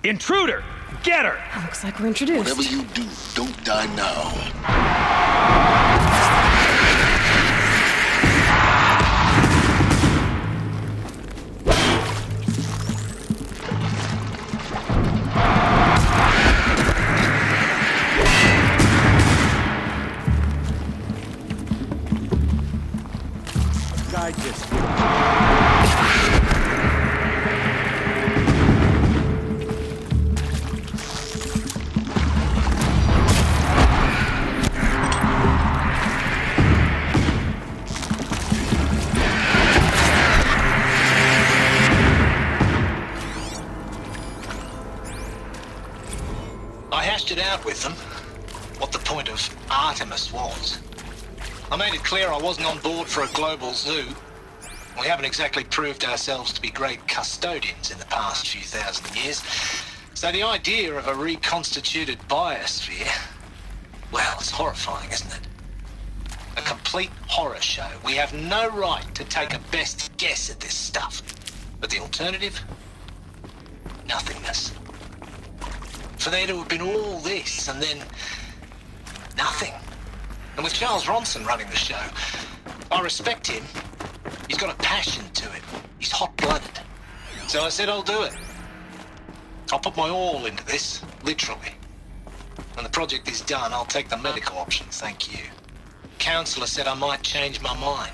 Intruder! Get her! Looks like we're introduced. Whatever you do, don't die now. I hashed it out with them, what the point of Artemis was. I made it clear I wasn't on board for a global zoo. We haven't exactly proved ourselves to be great custodians in the past few thousand years. So the idea of a reconstituted biosphere, well, it's horrifying, isn't it? A complete horror show. We have no right to take a best guess at this stuff. But the alternative? Nothingness. For there to have been all this and then nothing. And with Charles Ronson running the show, I respect him. He's got a passion to it. He's hot-blooded. So I said I'll do it. I'll put my all into this, literally. When the project is done, I'll take the medical option, thank you. Counselor said I might change my mind.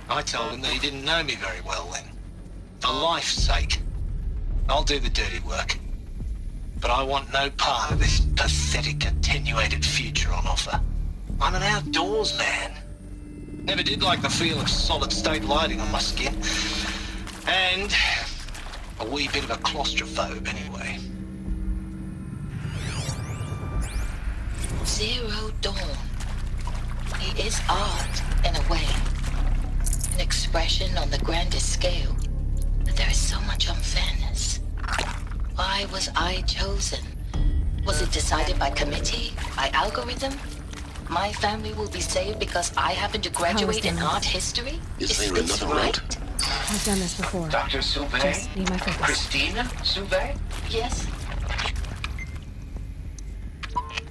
I told him that he didn't know me very well then. For life's sake, I'll do the dirty work. But I want no part of this pathetic, attenuated future on offer. I'm an outdoors man. Never did like the feel of solid-state lighting on my skin. And a wee bit of a claustrophobe, anyway. Zero Dawn. He is art, in a way. An expression on the grandest scale. But there is so much unfairness. Why was I chosen? Was it decided by committee? By algorithm? My family will be saved because I happen to graduate in art history? Is there this another right? route? I've done this before. Dr. Sauvé? Just need my focus. Christina Sauvé? Yes.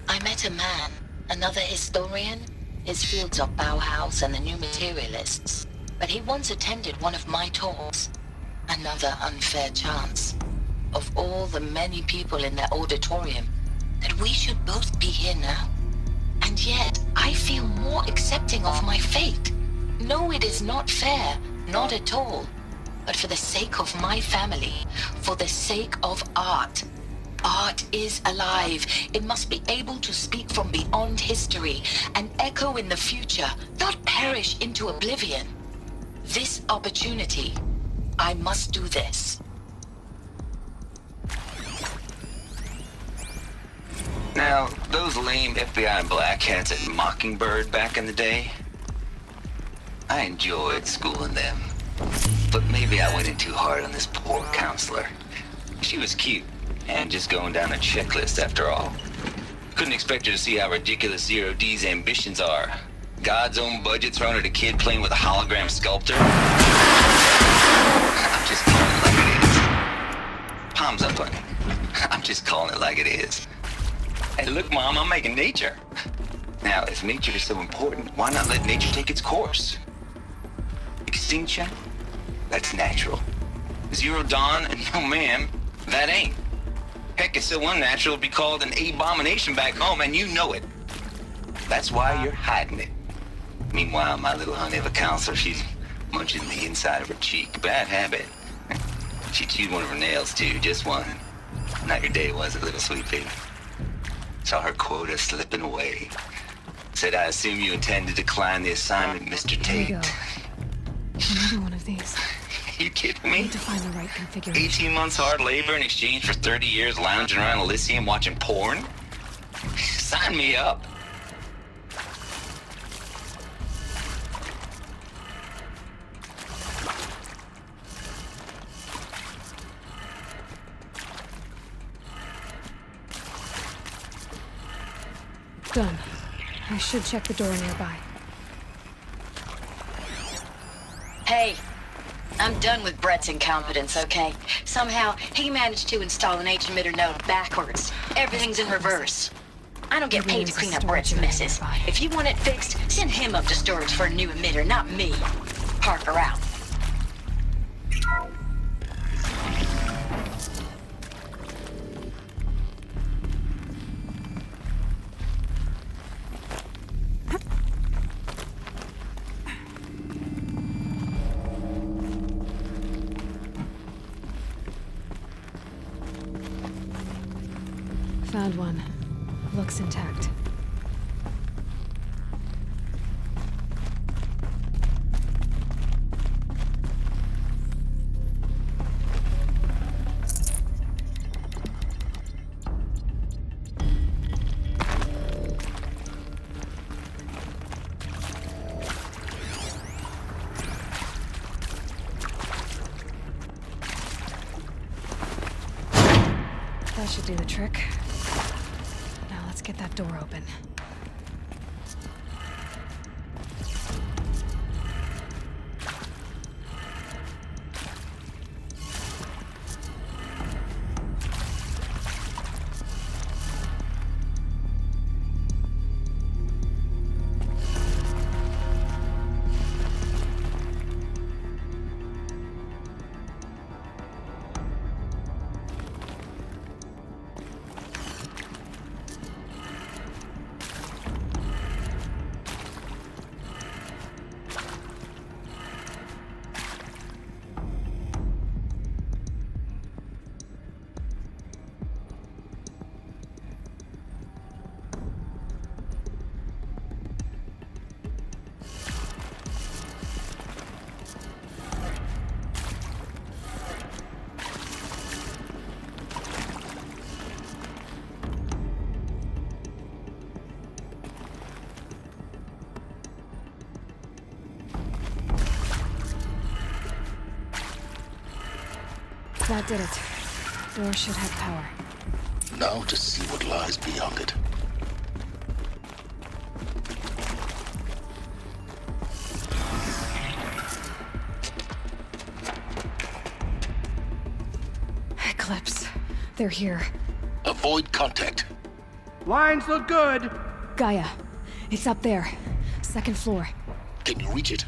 I met a man, another historian. His fields are Bauhaus and the New Materialists. But he once attended one of my talks. Another unfair chance. Of all the many people in that auditorium, that we should both be here now. And yet, I feel more accepting of my fate. No, it is not fair, not at all. But for the sake of my family, for the sake of art. Art is alive. It must be able to speak from beyond history and echo in the future, not perish into oblivion. This opportunity, I must do this. Now, those lame FBI black hats at Mockingbird back in the day, I enjoyed schooling them. But maybe I went in too hard on this poor counselor. She was cute, and just going down a checklist after all. Couldn't expect her to see how ridiculous Zero D's ambitions are. God's own budget thrown at a kid playing with a hologram sculptor. I'm just calling it like it is. Palms up, honey. I'm just calling it like it is. Hey, look, Mom, I'm making nature. Now, if nature is so important, why not let nature take its course? Extinction? That's natural. Zero Dawn? No, ma'am, that ain't. Heck, it's so unnatural to be called an abomination back home, and you know it. That's why you're hiding it. Meanwhile, my little honey of a counselor, she's munching the inside of her cheek. Bad habit. She chewed one of her nails, too, just one. Not your day, was it, little sweet pea? Saw her quota slipping away. Said, I assume you intend to decline the assignment, Mr. Tate. Here we go. Another one of these. You kidding I me? need to find the right configuration. 18 months hard labor in exchange for 30 years lounging around Elysium watching porn? Sign me up. Done. I should check the door nearby. Hey, I'm done with Brett's incompetence, okay? Somehow, he managed to install an H-emitter node backwards. Everything's in reverse. I don't get paid to clean up Brett's messes. If you want it fixed, send him up to storage for a new emitter, not me. Parker out. Found one. Looks intact. That should do the trick. Now let's get that door open. That did it. Door should have power. Now to see what lies beyond it. Eclipse. They're here. Avoid contact. Lines look good. Gaia. It's up there. Second floor. Can you reach it?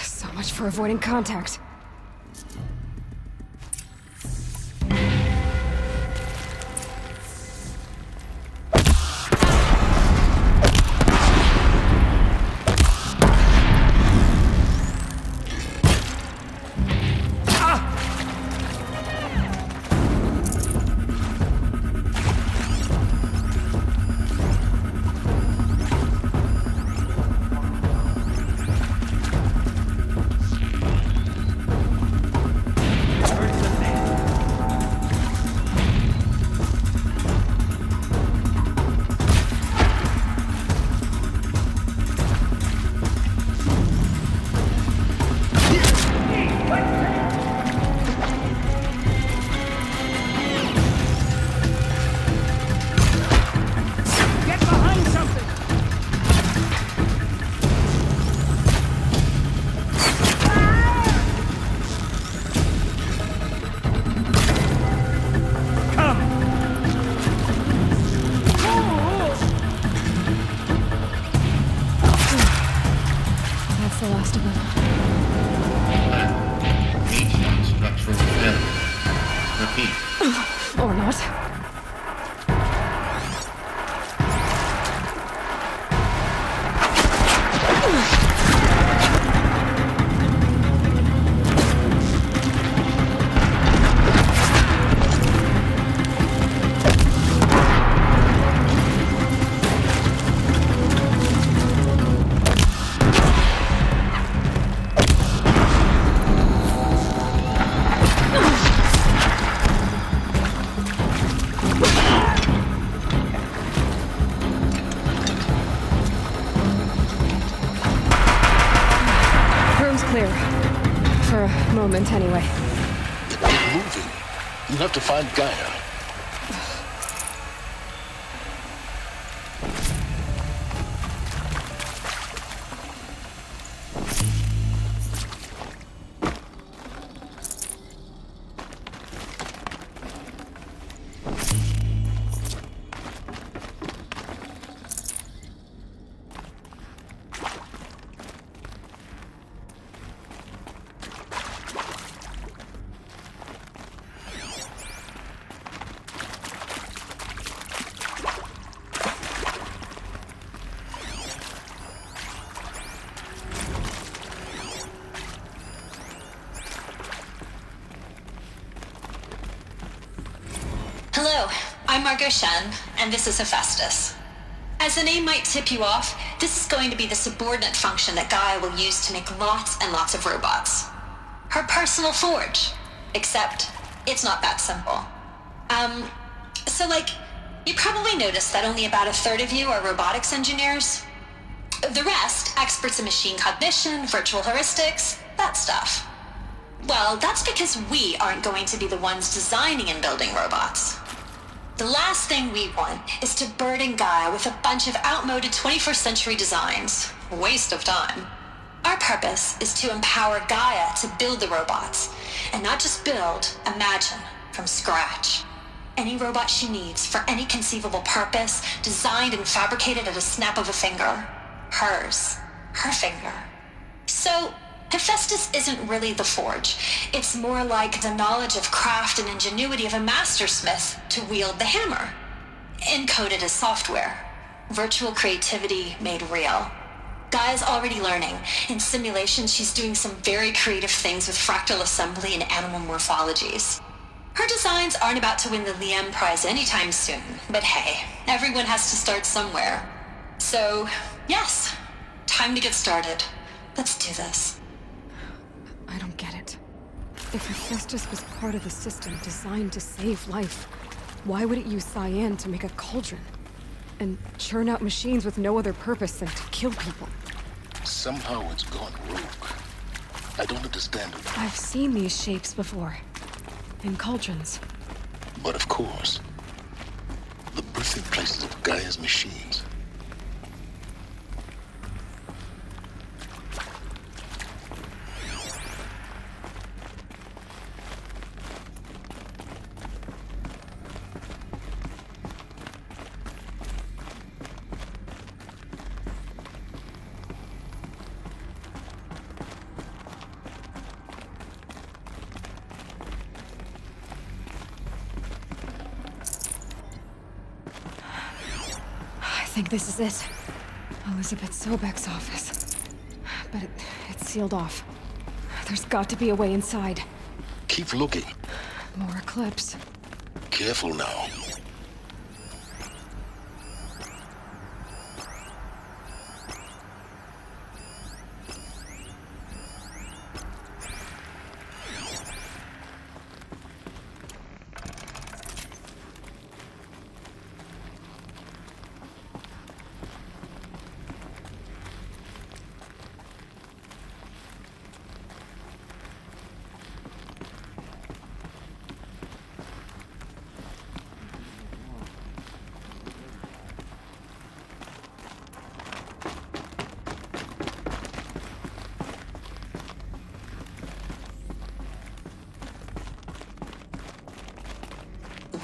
So much for avoiding contact. Get behind something. Come. That's the last of them. Ancient structural failure. Repeat. Or not. Room's clear. For a moment, anyway. It's moving. You have to find Gaia. I'm Margot Shen, and this is Hephaestus. As the name might tip you off, this is going to be the subordinate function that Gaia will use to make lots and lots of robots. Her personal forge. Except, it's not that simple. You probably noticed that only about a third of you are robotics engineers. The rest, experts in machine cognition, virtual heuristics, that stuff. Well, that's because we aren't going to be the ones designing and building robots. The last thing we want is to burden Gaia with a bunch of outmoded 21st century designs. Waste of time. Our purpose is to empower Gaia to build the robots, and not just build, imagine, from scratch. Any robot she needs for any conceivable purpose, designed and fabricated at a snap of a finger. Hers. Her finger. So, Hephaestus isn't really the forge. It's more like the knowledge of craft and ingenuity of a mastersmith to wield the hammer. Encoded as software. Virtual creativity made real. Gaia's already learning. In simulations, she's doing some very creative things with fractal assembly and animal morphologies. Her designs aren't about to win the Liam Prize anytime soon, but hey, everyone has to start somewhere. So, yes, time to get started. Let's do this. I don't get it. If Hephaestus was part of a system designed to save life, why would it use cyan to make a cauldron? And churn out machines with no other purpose than to kill people? Somehow it's gone rogue. I don't understand it. I've seen these shapes before. In cauldrons. But of course, the birthing places of Gaia's machines. I think this is it. Elizabeth Sobek's office. But it's sealed off. There's got to be a way inside. Keep looking. More eclipse. Careful now.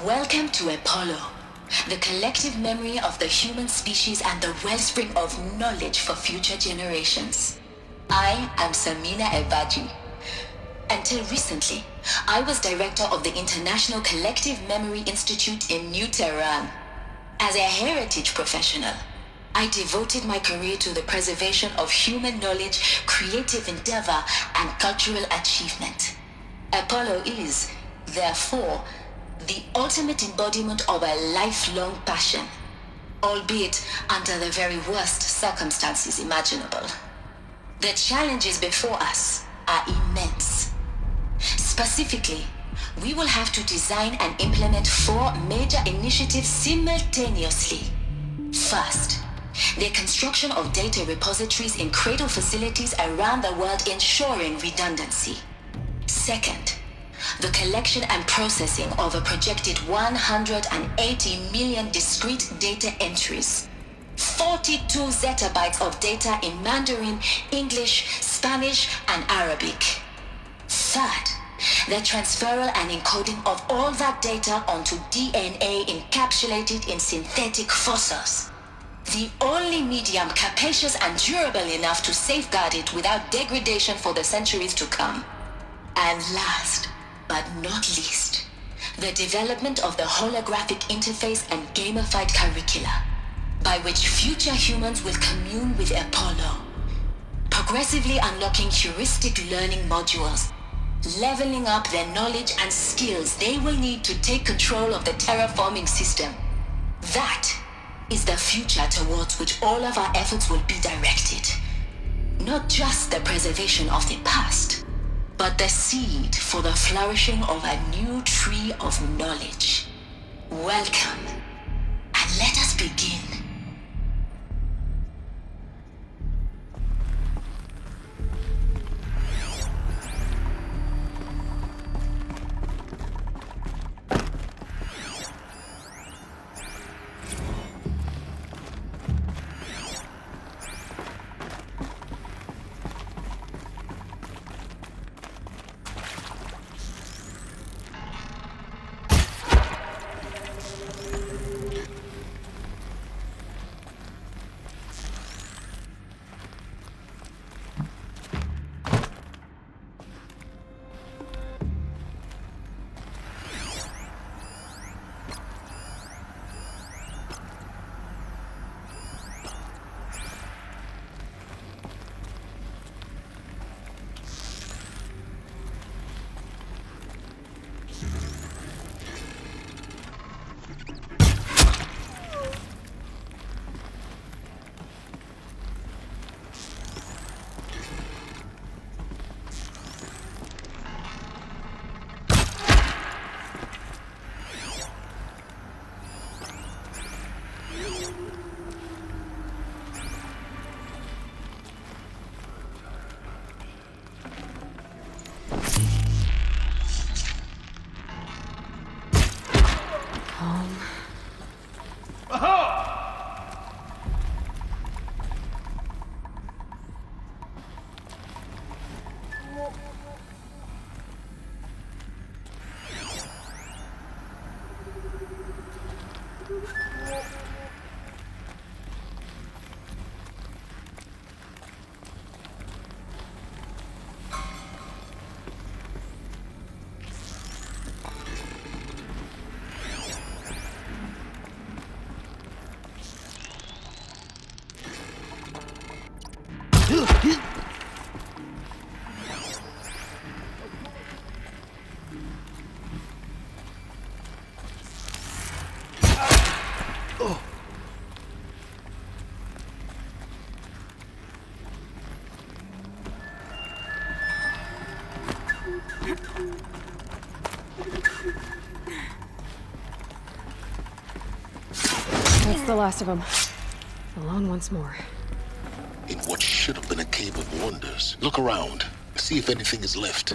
Welcome to Apollo, the collective memory of the human species and the wellspring of knowledge for future generations. I am Samina Ebaji. Until recently, I was director of the International Collective Memory Institute in New Tehran. As a heritage professional, I devoted my career to the preservation of human knowledge, creative endeavor, and cultural achievement. Apollo is, therefore, the ultimate embodiment of a lifelong passion, albeit under the very worst circumstances imaginable. The challenges before us are immense. Specifically, we will have to design and implement 4 major initiatives simultaneously. First, the construction of data repositories in cradle facilities around the world ensuring redundancy. Second, the collection and processing of a projected 180 million discrete data entries, 42 zettabytes of data in Mandarin, English, Spanish, and Arabic. Third, the transferal and encoding of all that data onto DNA encapsulated in synthetic fossils. The only medium capacious and durable enough to safeguard it without degradation for the centuries to come. And last, but not least, the development of the holographic interface and gamified curricula, by which future humans will commune with Apollo, progressively unlocking heuristic learning modules, leveling up their knowledge and skills they will need to take control of the terraforming system. That is the future towards which all of our efforts will be directed. Not just the preservation of the past, but the seed for the flourishing of a new tree of knowledge. Welcome, and let us begin. That's the last of them. Alone once more. In what should have been a cave of wonders. Look around. See if anything is left.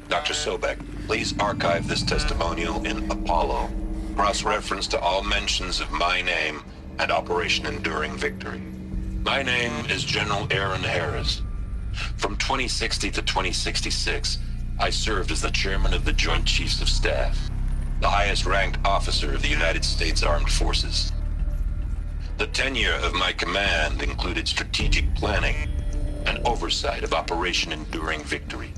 Dr. Sobek, please archive this testimonial in Apollo. Cross-reference to all mentions of my name and Operation Enduring Victory. My name is General Aaron Harris. From 2060 to 2066, I served as the chairman of the Joint Chiefs of Staff, the highest-ranked officer of the United States Armed Forces. The tenure of my command included strategic planning and oversight of Operation Enduring Victory,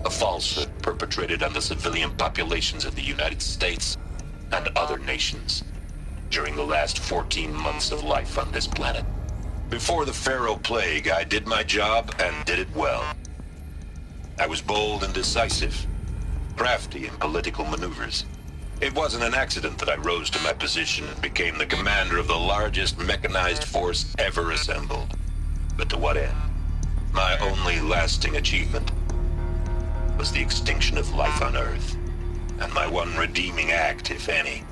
a falsehood perpetrated on the civilian populations of the United States and other nations during the last 14 months of life on this planet. Before the Pharaoh Plague, I did my job and did it well. I was bold and decisive, crafty in political maneuvers. It wasn't an accident that I rose to my position and became the commander of the largest mechanized force ever assembled. But to what end? My only lasting achievement was the extinction of life on Earth, and my one redeeming act, if any,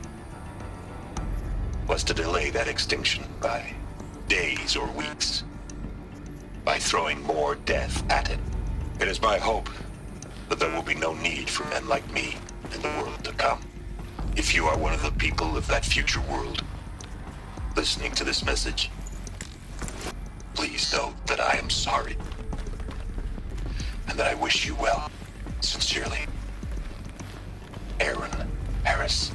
was to delay that extinction by days or weeks, by throwing more death at it. It is my hope that there will be no need for men like me in the world to come. If you are one of the people of that future world, listening to this message, Please know that I am sorry. And that I wish you well. Sincerely, Aaron Harris.